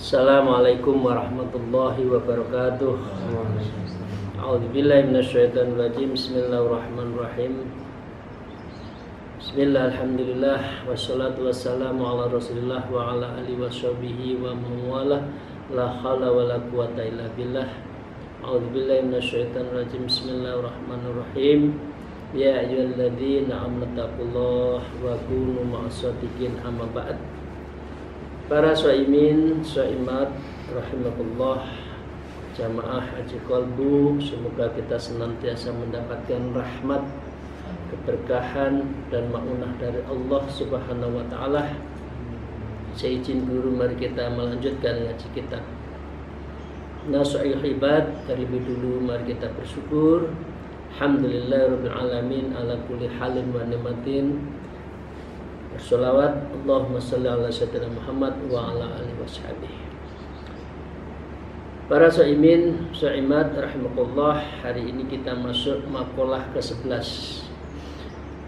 Assalamualaikum warahmatullahi wabarakatuh. A'udzubillahi minasyaitonir rajim. Bismillahirrahmanirrahim. Bismillah, alhamdulillah, wassalatu wassalamu ala rasulillah wa ala alihi washabihi wa mawalah. La haula wa la quwata illa billah. A'udzubillahi minasyaitonir rajim. Bismillahirrahmanirrahim. Ya ayyuhalladzina amanu taqullaha wa kunu ma'as-shadiqin, amma ba'd. Para shaimin, shaimat rahimakumullah, jamaah haji kolbu, semoga kita senantiasa mendapatkan rahmat, keberkahan dan maunah dari Allah Subhanahu wa taala. Seizin guru, mari kita melanjutkan ngaji kita. Nasu'il ibad, terlebih dulu mari kita bersyukur. Alhamdulillahirabbil alamin ala kulli halin wa ni'matin. Bersolawat Allahumma sholli ala sayyidina Muhammad wa ala alihi washabihi. Para shaimin, shaimat rahimakumullah, hari ini kita masuk maqalah ke-11.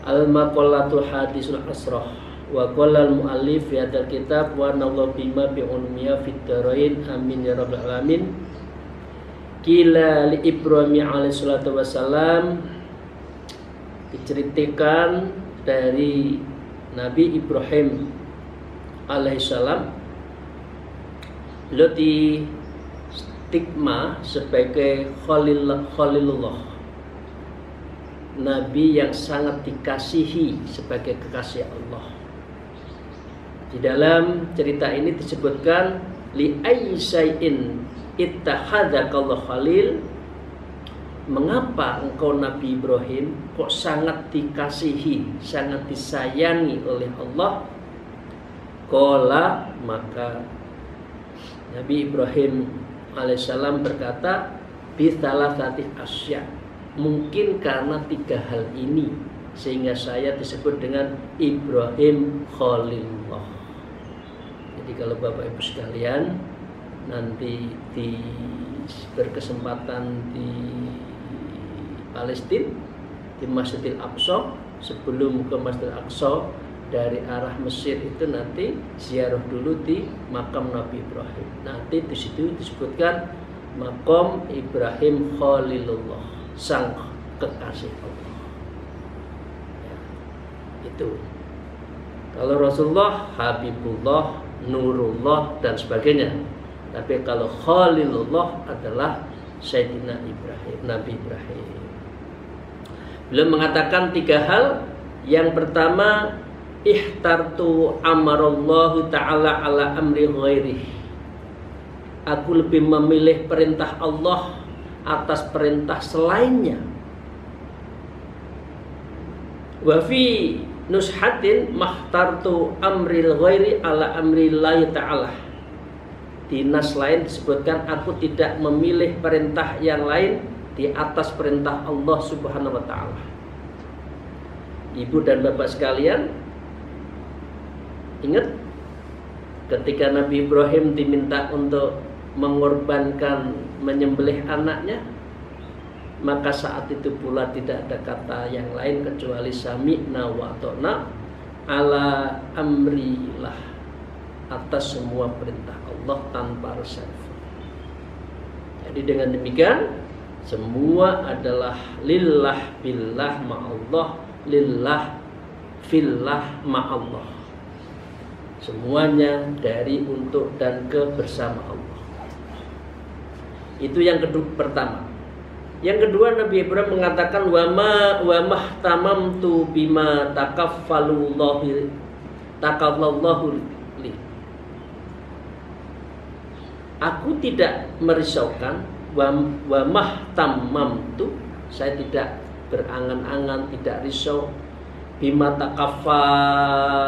Al-maqalatu hadisul asrah wa qala al-muallif fi hadzal kitab wa nallahu bima bi unmiya fid darain amin ya rabbal alamin. Qila li Ibrahim alaihi salatu wassalam, diceritakan dari Nabi Ibrahim alaihissalam, beliau di stigma sebagai Khalilullah, Nabi yang sangat dikasihi sebagai kekasih Allah. Di dalam cerita ini disebutkan li ayyi syai'in ittakhadhakallahu khalil. Mengapa engkau Nabi Ibrahim kok sangat dikasihi, sangat disayangi oleh Allah? Qala, maka Nabi Ibrahim alaihissalam berkata, bithalatati asya, mungkin karena 3 hal ini sehingga saya disebut dengan Ibrahim Khalilullah. Jadi kalau Bapak Ibu sekalian nanti berkesempatan di Palestina, di Masjidil Aqsa, sebelum ke Masjidil Aqsa dari arah Mesir itu nanti ziarah dulu di makam Nabi Ibrahim. Nanti di situ disebutkan makam Ibrahim Khalilullah, sang kekasih Allah. Ya, itu. Kalau Rasulullah Habibullah, Nurullah dan sebagainya. Tapi kalau Khalilullah adalah Sayyidina Ibrahim, Nabi Ibrahim. Beliau mengatakan 3 hal. Yang pertama, ihtartu amarallahu ta'ala ala amri ghairih. Aku lebih memilih perintah Allah atas perintah selainnya. Wa fi nushatin mahtartu amril ghairi ala amri Allah ta'ala. Di nas lain disebutkan aku tidak memilih perintah yang lain di atas perintah Allah Subhanahu wa taala. Ibu dan bapak sekalian, ingat ketika Nabi Ibrahim diminta untuk mengorbankan, menyembelih anaknya, maka saat itu pula tidak ada kata yang lain kecuali sami'na wa ata'na ala amrillah, atas semua perintah Allah tanpa reserve. Jadi dengan demikian semua adalah lillah billah ma'allah, lillah fillah ma'allah. Semuanya dari, untuk, dan ke bersama Allah. Itu yang pertama. Yang kedua, Nabi Ibrahim mengatakan wa mahtamamtu bima takaffalallahu li. Aku tidak merisaukan, wa mahtamamtu, saya tidak berangan-angan, tidak risau, bima takaffala,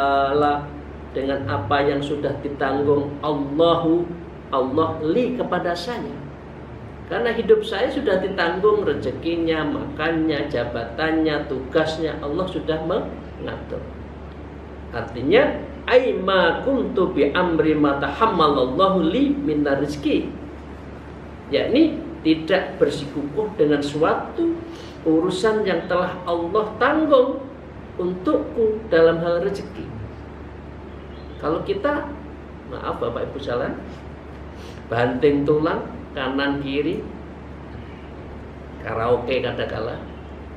dengan apa yang sudah ditanggung Allah li kepada saya. Karena hidup saya sudah ditanggung, rezekinya, makannya, jabatannya, tugasnya, Allah sudah mengatur. Artinya, aima kuntu bi amri ma tahammalallahu li minar rizki. Yakni tidak bersikukuh dengan suatu urusan yang telah Allah tanggung untukku dalam hal rezeki. Kalau kita, maaf Bapak Ibu salah, banting tulang kanan kiri, karaoke katakanlah,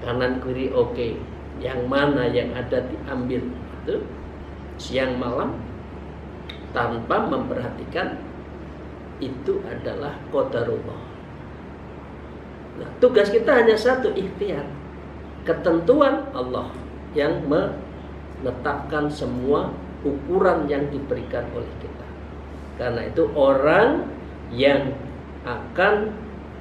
kanan kiri oke, yang mana yang ada diambil itu siang malam tanpa memperhatikan itu adalah qadarullah. Nah, tugas kita hanya satu, ikhtiar. Ketentuan Allah yang menetapkan semua ukuran yang diberikan oleh kita. Karena itu orang yang akan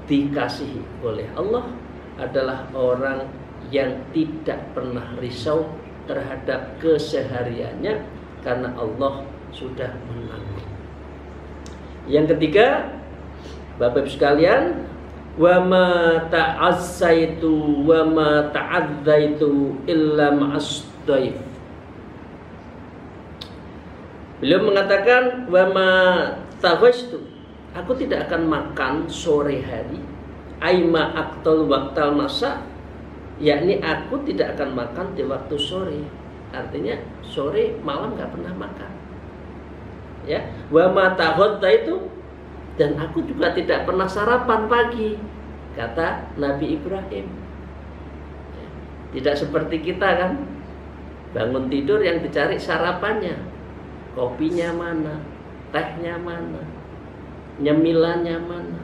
dikasihi oleh Allah adalah orang yang tidak pernah risau terhadap kesehariannya karena Allah sudah menanggung. Yang ketiga, Bapak Ibu sekalian, wa ma ta'azzaitu wa ma ta'adzaitu illa ma'as dhaif. Beliau mengatakan wa ma taghashtu, aku tidak akan makan sore hari, aima aqtal waqtal masa, yakni aku tidak akan makan di waktu sore. Artinya sore malam nggak pernah makan. Ya, wa ma taghadda itu, dan aku juga tidak pernah sarapan pagi, kata Nabi Ibrahim. Tidak seperti kita kan, bangun tidur yang dicari sarapannya, kopinya mana, tehnya mana, nyemilannya mana.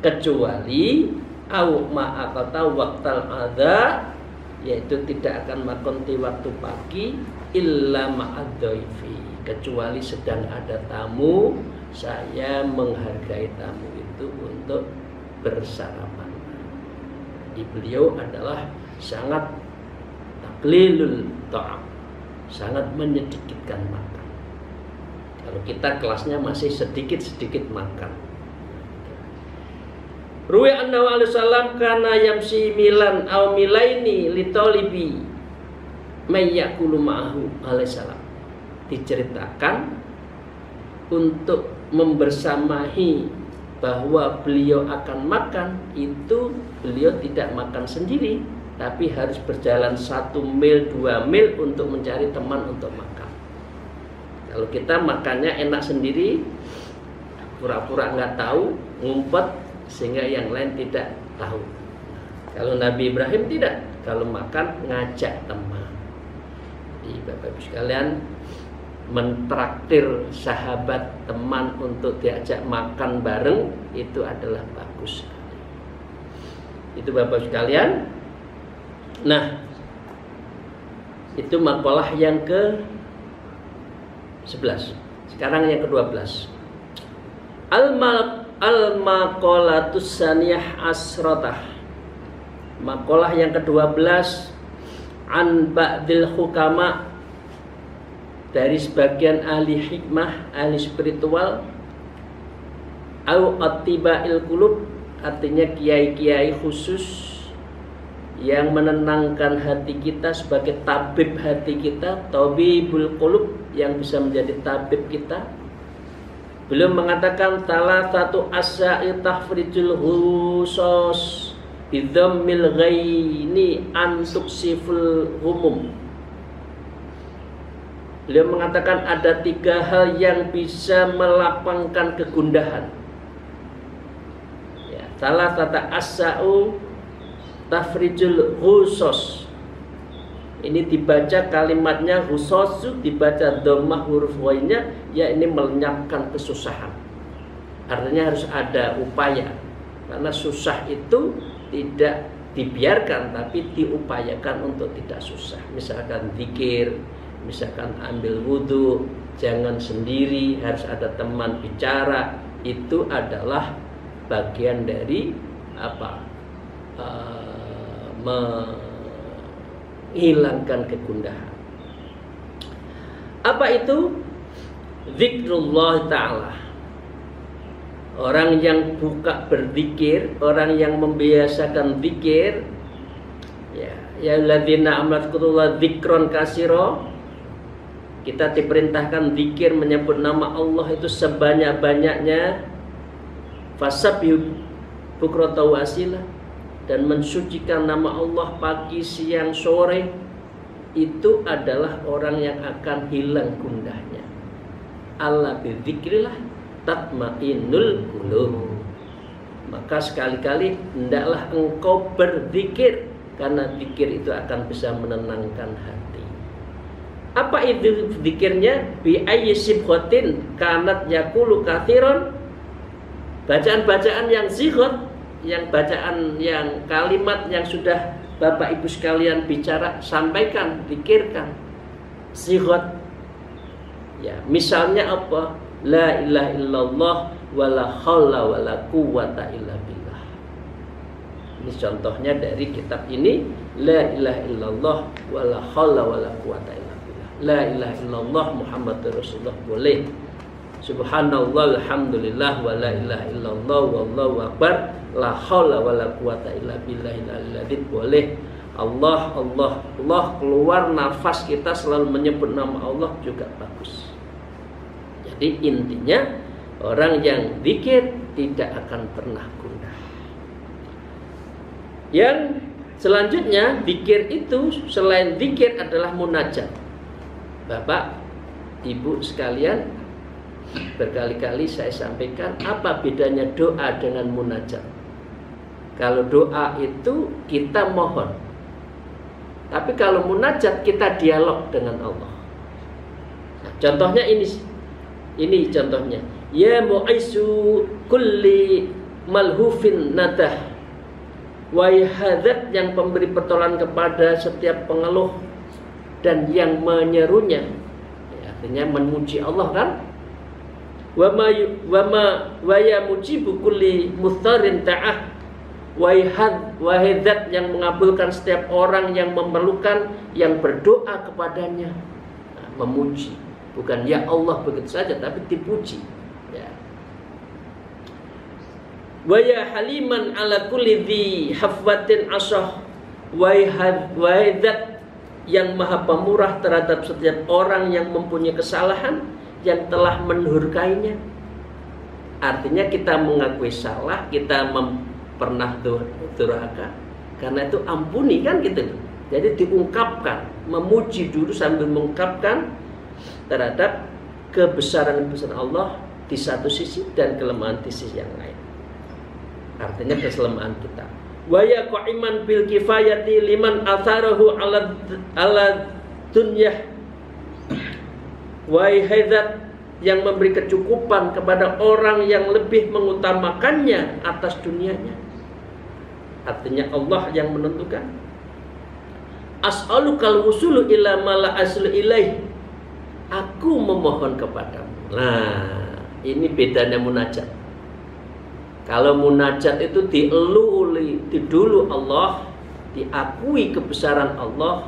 Kecuali au ma'aqata waqtal adha, yaitu tidak akan makan di waktu pagi, illa ma'adzaifi, kecuali sedang ada tamu, saya menghargai tamu itu untuk bersarapan. Di beliau adalah sangat taqlilul ta'am, sangat menyedikitkan makan. Kalau kita kelasnya masih sedikit-sedikit makan. Ruwi annahu alaihi salam kana yamsi milan aw milaini li talibi may yaqulu ma'ahu alaihi salam. Diceritakan untuk membersamahi bahwa beliau akan makan, itu beliau tidak makan sendiri, tapi harus berjalan 1 mil 2 mil untuk mencari teman untuk makan. Kalau kita makannya enak sendiri, pura-pura nggak tahu, ngumpet sehingga yang lain tidak tahu. Kalau Nabi Ibrahim tidak, kalau makan ngajak teman. Jadi Bapak Ibu sekalian, mentraktir sahabat teman untuk diajak makan bareng itu adalah bagus sekali. Itu Bapak Ibu sekalian. Nah, itu makalah yang ke-11. Sekarang yang ke-12. Al-maqalatus saniyah asratah. Makalah yang ke-12, an ba'dil hukama, dari sebagian ahli hikmah, ahli spiritual, au attiba'il qulub, artinya kiai-kiai khusus yang menenangkan hati kita sebagai tabib hati kita, tabibul qulub, yang bisa menjadi tabib kita. Beliau mengatakan salah satu asya'i tahfrijul husos bidhammil ghaini an tuksiful humum. Beliau mengatakan ada 3 hal yang bisa melapangkan kegundahan. Ya, salah satu asya'u tahfrijul husos. Ini dibaca kalimatnya husosu, dibaca dhammah huruf wainya, ya ini melenyapkan kesusahan. Artinya harus ada upaya, karena susah itu tidak dibiarkan, tapi diupayakan untuk tidak susah. Misalkan zikir, misalkan ambil wudhu, jangan sendiri, harus ada teman bicara. Itu adalah bagian dari apa? Menghilangkan kegundahan. Apa itu? Zikrullah ta'ala. Orang yang buka berzikir, orang yang membiasakan zikir, ya alladzina amlatkullah dzikron kasiro, kita diperintahkan zikir menyebut nama Allah itu sebanyak-banyaknya, fasabbihu bukrata wa asila, dan mensucikan nama Allah pagi, siang, sore, itu adalah orang yang akan hilang gundahnya. Ala bidzikrillah tatma'innul qulub. Maka sekali-kali hendaklah engkau berzikir, karena zikir itu akan bisa menenangkan hati. Apa itu zikirnya? Bi ayyi sibghatin kanat yaqulu katsiran. Bacaan-bacaan yang sighat, yang bacaan yang kalimat yang sudah Bapak Ibu sekalian bicara, sampaikan, zikirkan. Sighat. Ya, misalnya apa? La ilaha illallah wala haula wala quwata illa billah. Ini contohnya dari kitab ini. La ilaha illallah wala haula wala quwata illa billah. La ilaha illallah Muhammadur Rasulullah boleh. Subhanallah alhamdulillah wa la ilaha illallah wallahu akbar. La haula wala quwata illa billahil aliyyil boleh. Allah keluar nafas kita selalu menyebut nama Allah juga bagus. Jadi intinya orang yang zikir tidak akan pernah gundah. Yang selanjutnya, zikir itu selain zikir adalah munajat. Bapak, Ibu sekalian, berkali-kali saya sampaikan apa bedanya doa dengan munajat. Kalau doa itu kita mohon, tapi kalau munajat kita dialog dengan Allah. Nah, contohnya ini contohnya. Ya mu'isu kulli malhufin nadah. Wahai hadat yang memberi pertolongan kepada setiap pengeluh dan yang menyerunya. Ya, artinya memuji Allah kan? Wa ya mujibu kulli mustarin ta'ah. Wahai zat yang mengabulkan setiap orang yang memerlukan, yang berdoa kepadanya. Nah, memuji. Bukan ya Allah begitu saja, tapi dipuji. Ya. Wa ya haliman ala kulli dhi hafwatin asah. Wahai zat yang maha pemurah terhadap setiap orang yang mempunyai kesalahan, yang telah menurkainya. Artinya kita mengakui salah, kita pernah durhaka, karena itu ampuni kan gitu. Jadi diungkapkan, memuji dulu sambil mengungkapkan terhadap kebesaran-kebesaran Allah di satu sisi dan kelemahan di sisi yang lain. Artinya keselemahan kita. Wa ya qa'iman bil kifayati liman atharahu ala dunyah. Wahai zat yang memberi kecukupan kepada orang yang lebih mengutamakannya atas dunianya. Artinya Allah yang menentukan. As'alukal wusulu ila mala aslu ilaih. Aku memohon kepadamu. Nah, ini bedanya munajat. Kalau munajat itu dulu Allah, diakui kebesaran Allah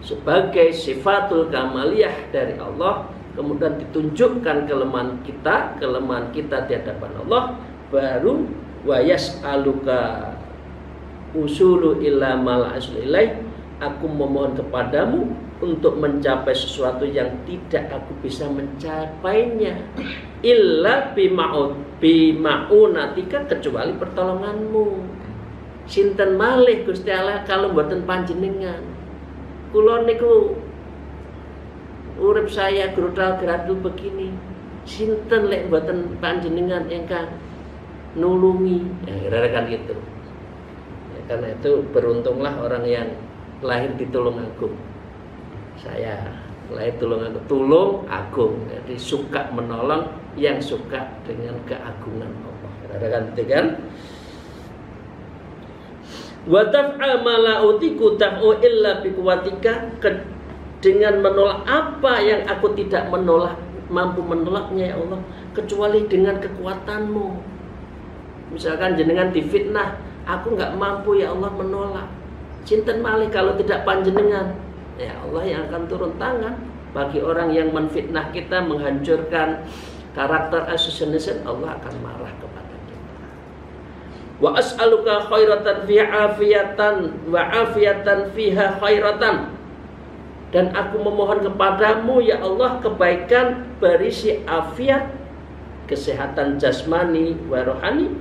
sebagai sifatul kamaliyah dari Allah, kemudian ditunjukkan kelemahan kita di hadapan Allah, baru wa yas'aluka usulu ila mal aslilai, aku memohon kepadamu untuk mencapai sesuatu yang tidak aku bisa mencapainya illa bima'unatika, kecuali pertolonganmu. Sinten malih Gusti Allah kalau mboten panjenengan. Kula niku urip saya grudal-gradul begini, sinten lek mboten panjenengan ingkang nulungi. Ya, kira-kira kan gitu. Ya, karena itu beruntunglah orang yang lahir di Tulungagung. Saya lahir Tulung Agung, jadi suka menolong yang suka dengan keagungan Allah. Kira-kira kan gitu kan? Wa taf'a ma la utiku ta'u illa biquwatika, dengan menolak apa yang aku tidak mampu menolaknya ya Allah, kecuali dengan kekuatanmu. Misalkan jenengan difitnah, aku nggak mampu ya Allah menolak. Sinten malih kalau tidak panjenengan, ya Allah yang akan turun tangan bagi orang yang menfitnah kita, menghancurkan karakter assassination, Allah akan marah kepada kita. Wa as'aluka khairatan fi afiyatan wa afiyatan fiha khairatan. Dan aku memohon kepadamu ya Allah kebaikan berisi afiat, kesehatan jasmani wa rohani,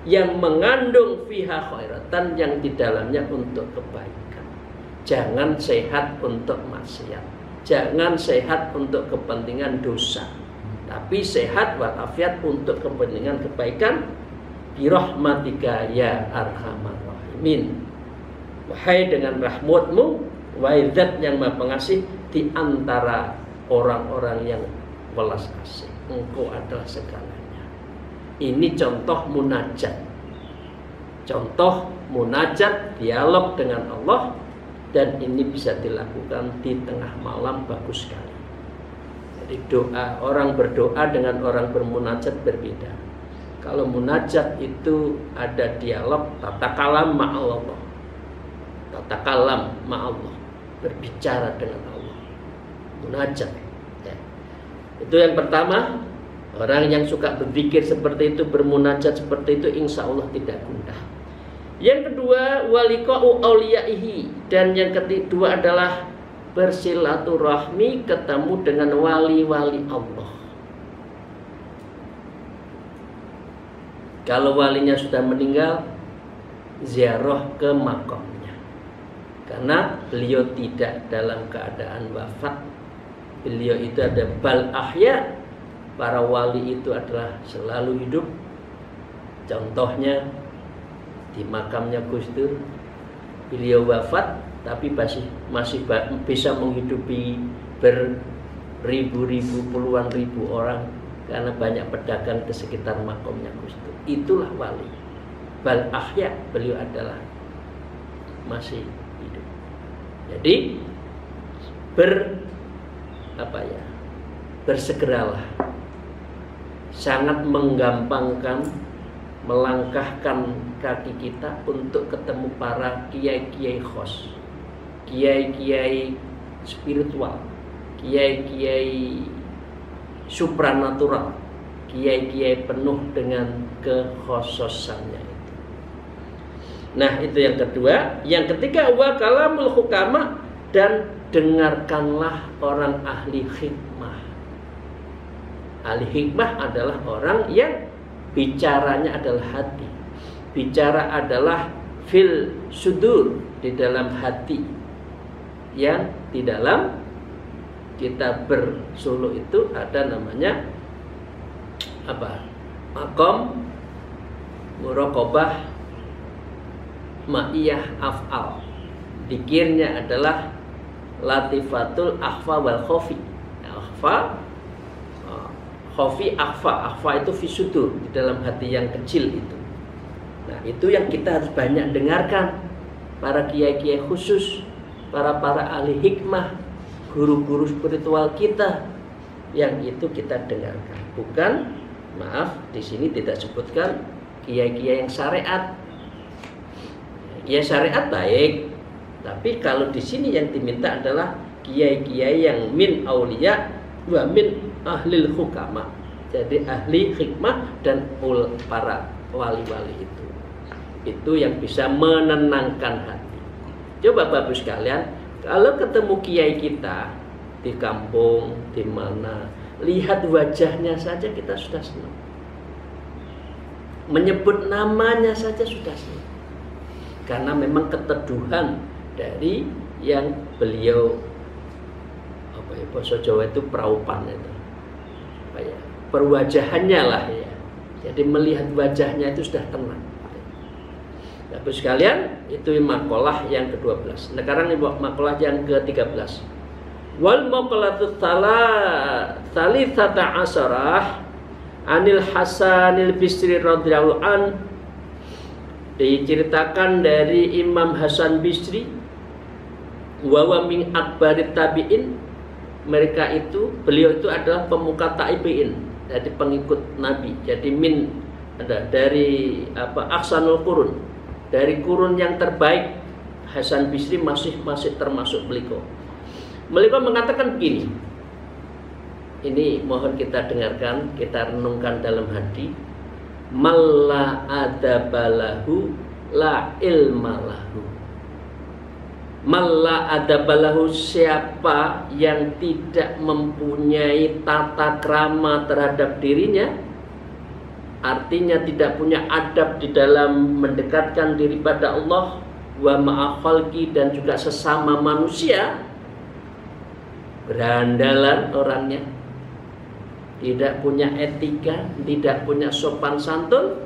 yang mengandung fiha khairatan, yang di dalamnya untuk kebaikan. Jangan sehat untuk maksiat, jangan sehat untuk kepentingan dosa, tapi sehat walafiat untuk kepentingan kebaikan. Birahmatika ya arhamar rahimin. Wahai dengan rahmatmu, wahai zat yang maha pengasih di antara orang-orang yang welas asih, engkau adalah segalanya. Ini contoh munajat. Contoh munajat, dialog dengan Allah, dan ini bisa dilakukan di tengah malam, bagus sekali. Jadi doa, orang berdoa dengan orang bermunajat berbeda. Kalau munajat itu ada dialog, tata kalam ma'allah, tata kalam ma'allah, berbicara dengan Allah, munajat ya. Itu yang pertama. Orang yang suka berpikir seperti itu, bermunajat seperti itu, insya Allah tidak gundah. Yang kedua, waliqa'u auliyaihi, dan yang kedua adalah bersilaturahmi, ketemu dengan wali-wali Allah. Kalau walinya sudah meninggal, ziarah ke makamnya, karena beliau tidak dalam keadaan wafat. Beliau itu ada bal ahya, para wali itu adalah selalu hidup. Contohnya di makamnya Gus Dur, beliau wafat tapi masih bisa menghidupi beribu-ribu, puluhan ribu orang, karena banyak pedagang di sekitar makamnya Gus Dur. Itulah wali. Bal ahya, beliau adalah masih hidup. Jadi bersegeralah. Sangat menggampangkan, melangkahkan kaki kita untuk ketemu para kiai-kiai khos, kiai-kiai spiritual, kiai-kiai supranatural, kiai-kiai penuh dengan kekhususannya itu. Nah, itu yang kedua. Yang ketiga, wa kalamul hukama, dan dengarkanlah orang ahli hikmah. Ahli hikmah adalah orang yang bicaranya adalah hati, bicara adalah fil sudur, di dalam hati, yang di dalam kita bersuluk itu ada namanya apa? Maqam muraqabah ma'iyah af'al. Dikirnya adalah latifatul akhfa wal khofi. Akhfa, khofi, akhfa. Akhfa itu fisudur, di dalam hati yang kecil itu. Nah, itu yang kita harus banyak dengarkan. Para kiai-kiai khusus, para ahli hikmah, guru-guru spiritual kita, yang itu kita dengarkan. Bukan, maaf, di sini tidak sebutkan kiai-kiai yang syariat. Ya, syariat baik, tapi kalau di sini yang diminta adalah kiai-kiai yang min auliya wa min ahlil hukama. Jadi ahli hikmah dan para wali-wali itu yang bisa menenangkan hati. Coba Bapak sekalian, kalau ketemu kiai kita di kampung, di mana, lihat wajahnya saja kita sudah senang. Menyebut namanya saja sudah senang. Karena memang keteduhan dari yang beliau, bahasa Jawa itu praupan itu, perwajahannya lah ya. Jadi melihat wajahnya itu sudah tenang. Bapak sekalian, itu makalah yang ke-12. Sekarang ini makalah yang ke-13. Wal maqalatut tsalitsata asyarah anil Hasanil Bisri radhiyallahu an, diceritakan dari Imam Hasan Bisri, wa min akbarit tabi'in, mereka itu, beliau itu adalah pemuka tabi'in, jadi pengikut Nabi. Jadi min ada dari ahsanul qurun, dari kurun yang terbaik. Hasan Bisri masih termasuk beliau. Beliau mengatakan begini, ini mohon kita dengarkan, kita renungkan dalam hati. Malla adabalahu la ilmalahu. Malla adabalahu, siapa yang tidak mempunyai tata krama terhadap dirinya, artinya tidak punya adab di dalam mendekatkan diri pada Allah, wa ma'akhalqi, dan juga sesama manusia, berandalan orangnya, tidak punya etika, tidak punya sopan santun,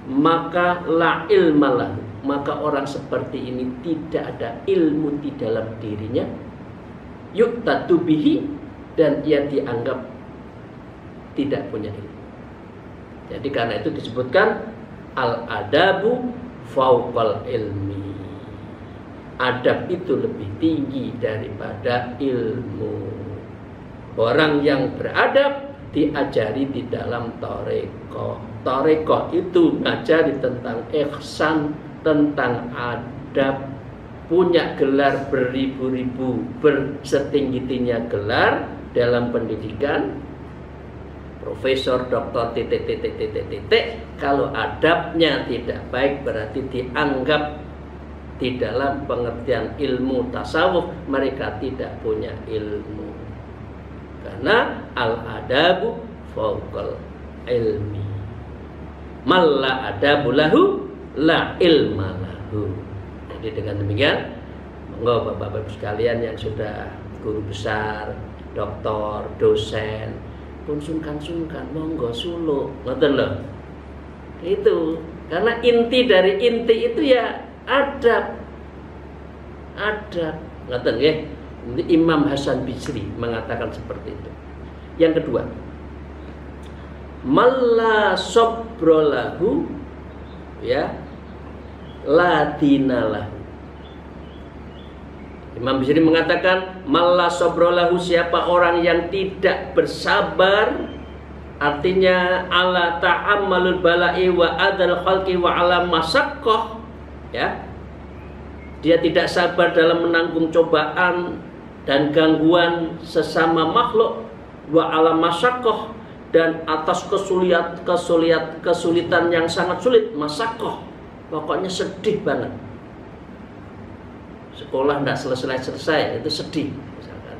maka la ilmalah, maka orang seperti ini tidak ada ilmu di dalam dirinya, yuktadu bihi, dan ia dianggap tidak punya ilmu. Jadi karena itu disebutkan al-adabu fauqal ilmi. Adab itu lebih tinggi daripada ilmu. Orang yang beradab diajari di dalam thariqah. Thariqah itu ngajari tentang ihsan, tentang adab, punya gelar beribu-ribu, bersetinggi-tingginya gelar dalam pendidikan, profesor, doktor, titik. Kalau adabnya tidak baik, berarti dianggap di dalam pengertian ilmu tasawuf mereka tidak punya ilmu. Karena al-adabu fauqal ilmi. Malla adabu lahu la ilma lahu. Jadi dengan demikian, monggo Bapak-bapak sekalian yang sudah guru besar, doktor, dosen, pun sungkan-sungkan monggo suluk, ngoten lho. Itu karena inti dari inti itu ya adab, ngoten nggih. Imam Hasan Bisri mengatakan seperti itu. Yang kedua, malla sabrolahu, ya, la dinalahu. Imam Bisri mengatakan malla sabrolahu, siapa orang yang tidak bersabar, artinya ala ta'ammalul bala'i wa adal khalqi wa ala masaqqah, ya, dia tidak sabar dalam menanggung cobaan dan gangguan sesama makhluk, wa ala masaqqah, dan atas kesulitan yang sangat sulit, masaqqah, pokoknya sedih banget. Sekolah tidak selesai, itu sedih. Misalkan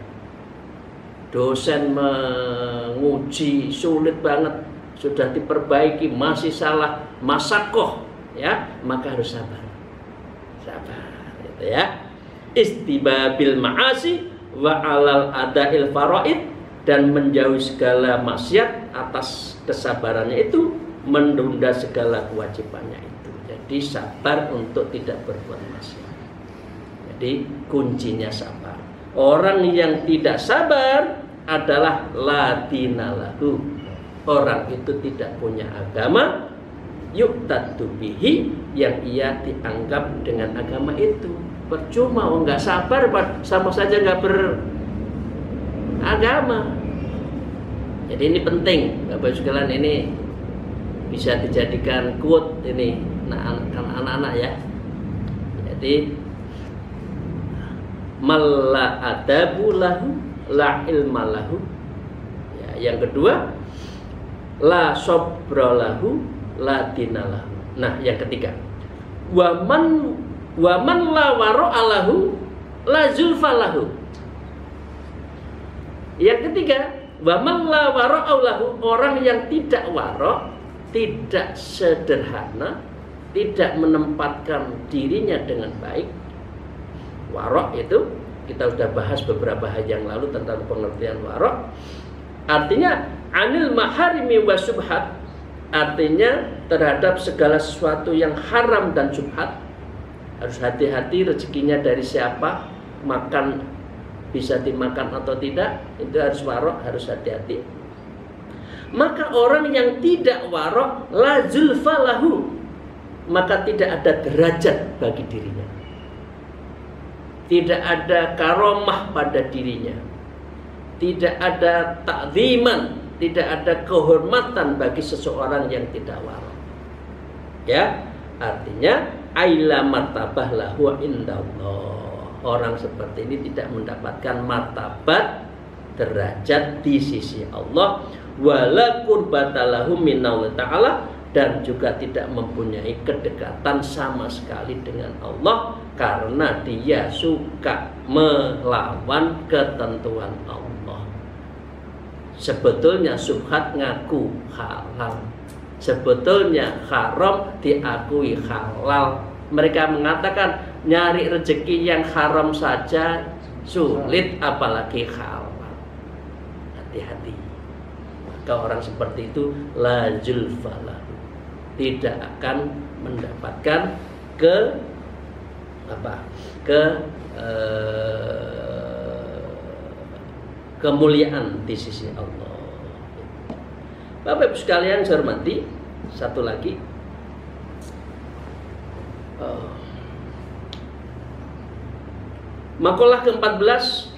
dosen menguji sulit banget, sudah diperbaiki masih salah, masaqqah, ya, maka harus sabar, gitu ya. Istibabil ma'asi wa alal adail faraid, dan menjauhi segala maksiat, atas kesabarannya itu menunda segala kewajibannya itu. Jadi sabar untuk tidak berbuat maksiat. Jadi kuncinya sabar. Orang yang tidak sabar adalah la dinalahu. Orang itu tidak punya agama, yuktadu bihi, yang ia dianggap dengan agama itu. Percuma, nggak sabar, sama saja nggak beragama. Jadi ini penting, Bapak sekalian, ini bisa dijadikan quote ini, nah, anak-anak ya. Jadi malla adabu lahu la ilma lahu. Ya, yang kedua, la sabra lahu la dinalahu. Nah, yang ketiga, wa man la wara'a lahu la zulfa lahu. Yang ketiga, wa man la wara'a lahu, orang yang tidak wara', tidak sederhana, tidak menempatkan dirinya dengan baik. Wara' itu kita sudah bahas beberapa hari yang lalu tentang pengertian wara'. Artinya anil maharimi wa subhat, artinya terhadap segala sesuatu yang haram dan subhat. Harus hati-hati rezekinya dari siapa, makan bisa dimakan atau tidak, itu harus wara', harus hati-hati. Maka orang yang tidak wara', la zulfa lahu, maka tidak ada derajat bagi dirinya, tidak ada karomah pada dirinya, tidak ada ta'ziman, tidak ada kehormatan bagi seseorang yang tidak wara'. Ya, artinya aila martabah lahu indallah. Orang seperti ini tidak mendapatkan martabat derajat di sisi Allah, wala qurbata lahum minallah ta'ala, dan juga tidak mempunyai kedekatan sama sekali dengan Allah karena dia suka melawan ketentuan Allah. Sebetulnya syubhat ngaku halal, sebetulnya haram diakui halal. Mereka mengatakan nyari rezeki yang haram saja sulit, apalagi halal. Hati-hati. Maka orang seperti itu la zulfalah, tidak akan mendapatkan kemuliaan di sisi Allah. Bapak Ibu sekalian saya hormati, satu lagi makalah ke-14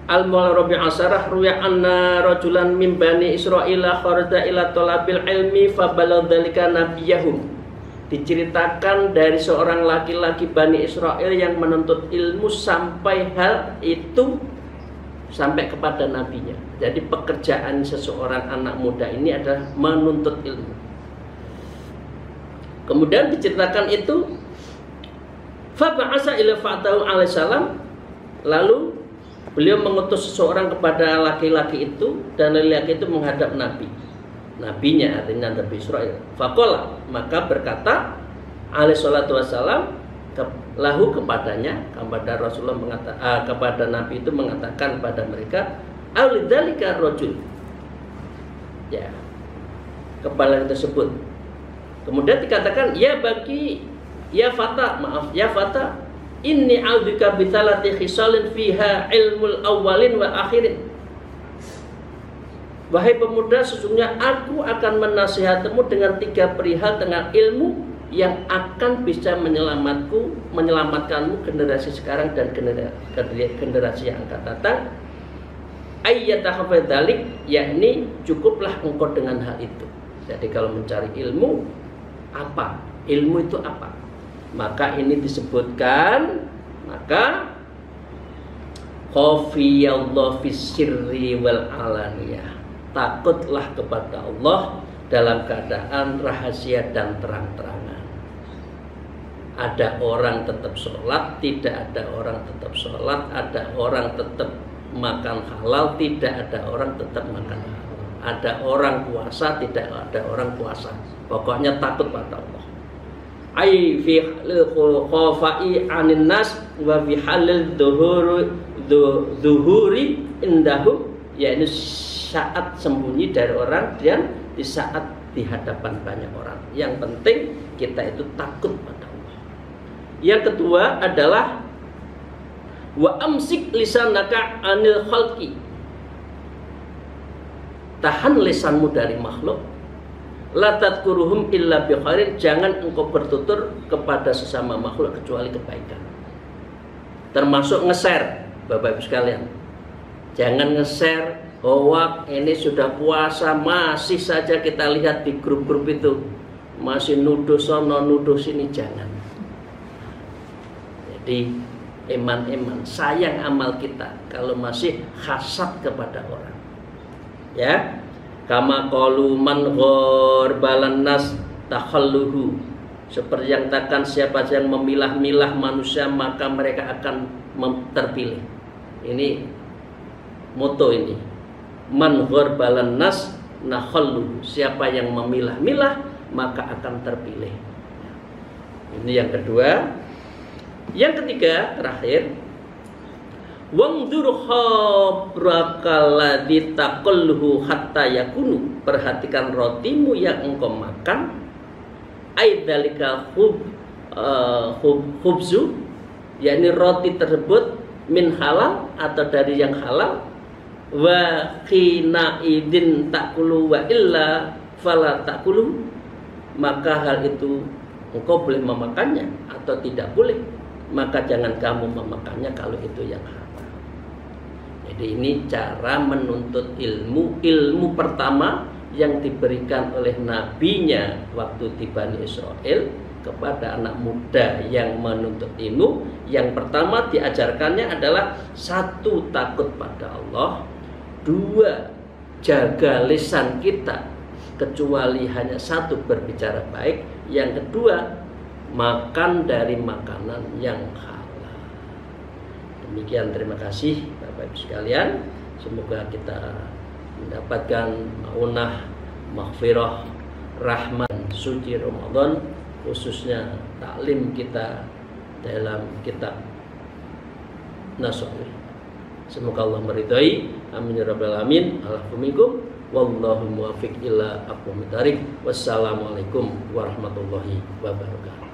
Al-Mawla Rabi' Asarah ruya anna rajulan min bani Israila kharaja ila talabil ilmi fabalagha dzalika nabiyahum. Diceritakan dari seorang laki-laki Bani Israel yang menuntut ilmu sampai hal itu sampai kepada nabinya. Jadi pekerjaan seseorang anak muda ini adalah menuntut ilmu. Kemudian diceritakan itu fa ba'asa ila fa'tahu alaihi salam, lalu beliau mengutus seseorang kepada laki-laki itu, dan laki-laki itu menghadap Nabi. Nabinya artinya Nabi Israel. Faqala, maka berkata alaihi salatu wassalam lahu kepadanya, kepada Rasulullah mengatakan kepada Nabi itu mengatakan pada mereka, aulidzalika rajul. Ya. Kepada tersebut. Kemudian dikatakan ya fata, inni a'udzubika bitsalati khisalin fiha ilmul awwalin wa akhirin. Wahai pemuda, sesungguhnya aku akan menasihatimu dengan 3 perihal dengan ilmu yang akan bisa menyelamatkanmu generasi sekarang dan generasi yang akan datang. Ayyatahafadzalik, yakni cukuplah engkau dengan hal itu. Jadi kalau mencari ilmu, apa? Ilmu itu apa? Maka ini disebutkan, maka khafiyallahu fis sirri wal alaniyah. Takutlah kepada Allah dalam keadaan rahasia dan terang-terangan. Ada orang tetap sholat, tidak ada orang tetap sholat. Ada orang tetap makan halal, tidak ada orang tetap makan halal. Ada orang puasa, tidak ada orang puasa. Pokoknya takut pada Allah. Ai fi khafai anin nas wa fi halil dhuhuri indahum, yakni saat sembunyi dari orang dan di saat di hadapan banyak orang. Yang penting kita itu takut pada Allah. Yang kedua adalah wa amsik lisanaka anil khalqi. Tahan lisanmu dari makhluk. La tadkuruhum illa bi khairin, jangan engkau bertutur kepada sesama makhluk kecuali kebaikan. Termasuk nge-share, Bapak Ibu sekalian. Jangan nge-share hoak, ini sudah puasa masih saja kita lihat di grup-grup itu masih nuduh sono nuduh sini, jangan. Jadi eman-eman, sayang amal kita kalau masih hasad kepada orang. Ya, kama qalu man gharbalan nas takhalluhu, seperti yang katakan siapa yang memilah-milah manusia maka mereka akan terpilih. Ini moto ini. Man gharbalan nas nakhalluhu, siapa yang memilah-milah maka akan terpilih. Ini yang kedua. Yang ketiga, terakhir, wangdur khabrakalladzi taqalluhu hatta yakunu, perhatikan rotimu yang engkau makan, aidzalika khubzu, yakni roti tersebut min halal atau dari yang halal, wa khina idin takulu wa illa fala takulu, maka hal itu engkau boleh memakannya atau tidak boleh, maka jangan kamu memakannya kalau itu yang haram. Jadi ini cara menuntut ilmu. Ilmu pertama yang diberikan oleh nabinya waktu di Bani Israel kepada anak muda yang menuntut ilmu, yang pertama diajarkannya adalah satu, takut pada Allah, dua, jaga lisan kita kecuali hanya satu, berbicara baik, yang kedua, makan dari makanan yang halal. Demikian, terima kasih Bapak Ibu sekalian. Semoga kita mendapatkan maunah, maghfirah, rahmat suci Ramadan, khususnya taklim kita dalam kitab Nasawi. Semoga Allah meridhai. Amin ya rabbal alamin. Alhamdulillah. Wallahu muwaffiq ila aqwamit thariq. Wassalamualaikum warahmatullahi wabarakatuh.